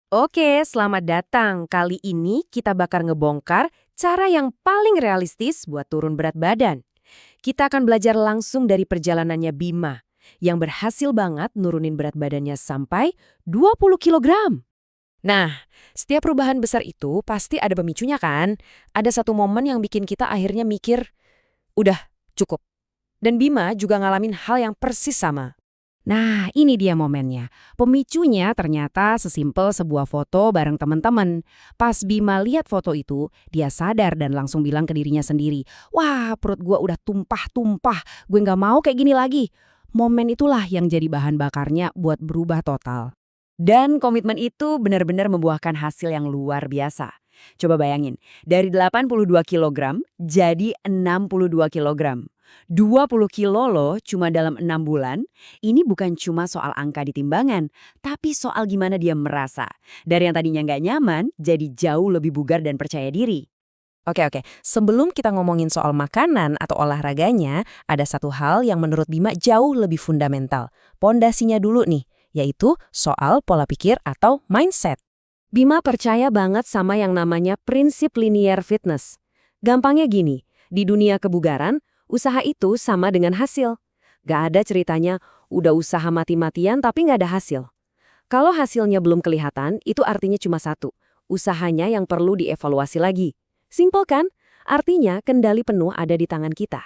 Oke, selamat datang. Kali ini kita bakal ngebongkar cara yang paling realistis buat turun berat badan. Kita akan belajar langsung dari perjalanannya Bima, yang berhasil banget nurunin berat badannya sampai 20 kilogram. Nah, setiap perubahan besar itu pasti ada pemicunya kan? Ada satu momen yang bikin kita akhirnya mikir, udah, cukup. Dan Bima juga ngalamin hal yang persis sama. Nah, ini dia momennya. Pemicunya ternyata sesimpel sebuah foto bareng teman-teman. Pas Bima lihat foto itu, dia sadar dan langsung bilang ke dirinya sendiri, "Wah, perut gua udah tumpah-tumpah. Gue nggak mau kayak gini lagi." Momen itulah yang jadi bahan bakarnya buat berubah total. Dan komitmen itu benar-benar membuahkan hasil yang luar biasa. Coba bayangin, dari 82 kilogram jadi 62 kilogram. 20 kilo loh cuma dalam 6 bulan. Ini bukan cuma soal angka di timbangan, tapi soal gimana dia merasa. Dari yang tadinya nggak nyaman, jadi jauh lebih bugar dan percaya diri. Oke. Sebelum kita ngomongin soal makanan atau olahraganya, ada satu hal yang menurut Bima jauh lebih fundamental. Pondasinya dulu nih, yaitu soal pola pikir atau mindset. Bima percaya banget sama yang namanya prinsip linear fitness. Gampangnya gini, di dunia kebugaran, usaha itu sama dengan hasil. Gak ada ceritanya, udah usaha mati-matian tapi gak ada hasil. Kalau hasilnya belum kelihatan, itu artinya cuma satu. Usahanya yang perlu dievaluasi lagi. Simpel kan? Artinya kendali penuh ada di tangan kita.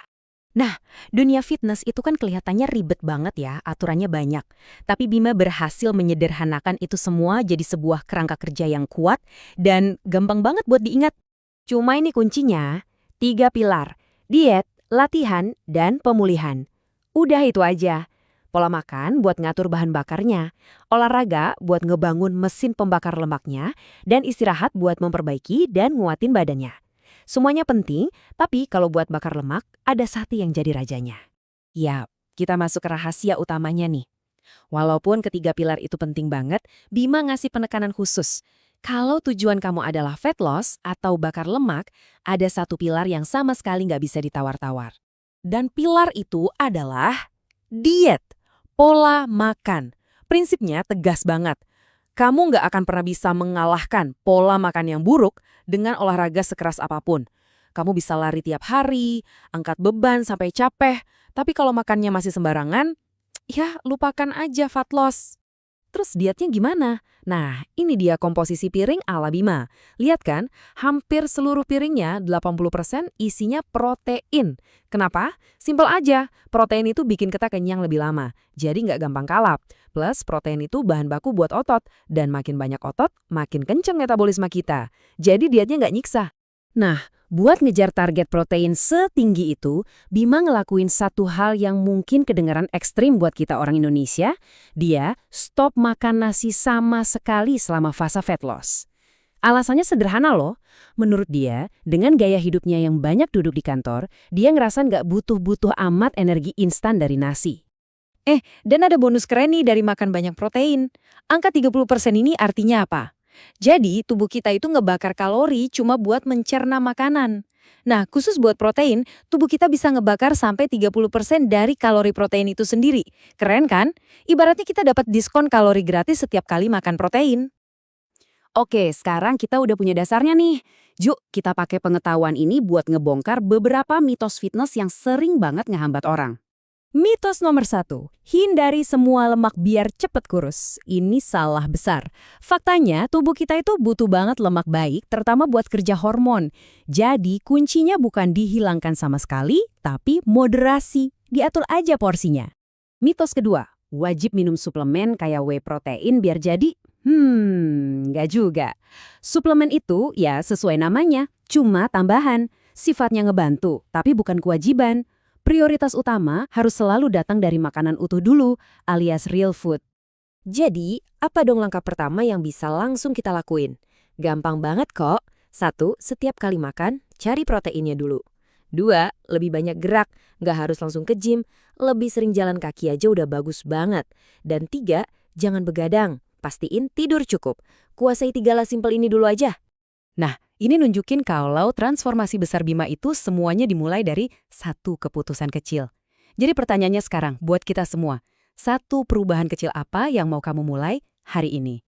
Nah, dunia fitness itu kan kelihatannya ribet banget ya, aturannya banyak. Tapi Bima berhasil menyederhanakan itu semua jadi sebuah kerangka kerja yang kuat dan gampang banget buat diingat. Cuma ini kuncinya, 3 pilar, diet, latihan, dan pemulihan. Udah itu aja. Pola makan buat ngatur bahan bakarnya, olahraga buat ngebangun mesin pembakar lemaknya, dan istirahat buat memperbaiki dan nguatin badannya. Semuanya penting, tapi kalau buat bakar lemak, ada satu yang jadi rajanya. Yap, kita masuk ke rahasia utamanya nih. Walaupun ketiga pilar itu penting banget, Bima ngasih penekanan khusus. Kalau tujuan kamu adalah fat loss atau bakar lemak, ada satu pilar yang sama sekali nggak bisa ditawar-tawar. Dan pilar itu adalah diet, pola makan. Prinsipnya tegas banget. Kamu nggak akan pernah bisa mengalahkan pola makan yang buruk dengan olahraga sekeras apapun. Kamu bisa lari tiap hari, angkat beban sampai capek, tapi kalau makannya masih sembarangan, ya lupakan aja fat loss. Terus dietnya gimana? Nah, ini dia komposisi piring ala Bima. Lihat kan, hampir seluruh piringnya 80% isinya protein. Kenapa? Simpel aja, protein itu bikin kita kenyang lebih lama, jadi nggak gampang kalap. Plus, protein itu bahan baku buat otot, dan makin banyak otot, makin kenceng metabolisme kita. Jadi dietnya nggak nyiksa. Nah, buat ngejar target protein setinggi itu, Bima ngelakuin satu hal yang mungkin kedengaran ekstrim buat kita orang Indonesia. Dia stop makan nasi sama sekali selama fase fat loss. Alasannya sederhana loh. Menurut dia, dengan gaya hidupnya yang banyak duduk di kantor, dia ngerasa nggak butuh-butuh amat energi instan dari nasi. Dan ada bonus keren nih dari makan banyak protein. Angka 30% ini artinya apa? Jadi, tubuh kita itu ngebakar kalori cuma buat mencerna makanan. Nah, khusus buat protein, tubuh kita bisa ngebakar sampai 30% dari kalori protein itu sendiri. Keren kan? Ibaratnya kita dapat diskon kalori gratis setiap kali makan protein. Oke, sekarang kita udah punya dasarnya nih. Yuk, kita pakai pengetahuan ini buat ngebongkar beberapa mitos fitness yang sering banget ngehambat orang. Mitos nomor 1, hindari semua lemak biar cepet kurus. Ini salah besar. Faktanya, tubuh kita itu butuh banget lemak baik, terutama buat kerja hormon. Jadi, kuncinya bukan dihilangkan sama sekali, tapi moderasi. Diatur aja porsinya. Mitos kedua, wajib minum suplemen kayak whey protein biar jadi? Nggak juga. Suplemen itu ya sesuai namanya, cuma tambahan. Sifatnya ngebantu, tapi bukan kewajiban. Prioritas utama harus selalu datang dari makanan utuh dulu, alias real food. Jadi, apa dong langkah pertama yang bisa langsung kita lakuin? Gampang banget kok. 1, setiap kali makan, cari proteinnya dulu. 2, lebih banyak gerak, nggak harus langsung ke gym, lebih sering jalan kaki aja udah bagus banget. Dan 3, jangan begadang, pastiin tidur cukup. Kuasai 3 hal simpel ini dulu aja. Nah, ini nunjukin kalau transformasi besar Bima itu semuanya dimulai dari satu keputusan kecil. Jadi pertanyaannya sekarang buat kita semua, satu perubahan kecil apa yang mau kamu mulai hari ini?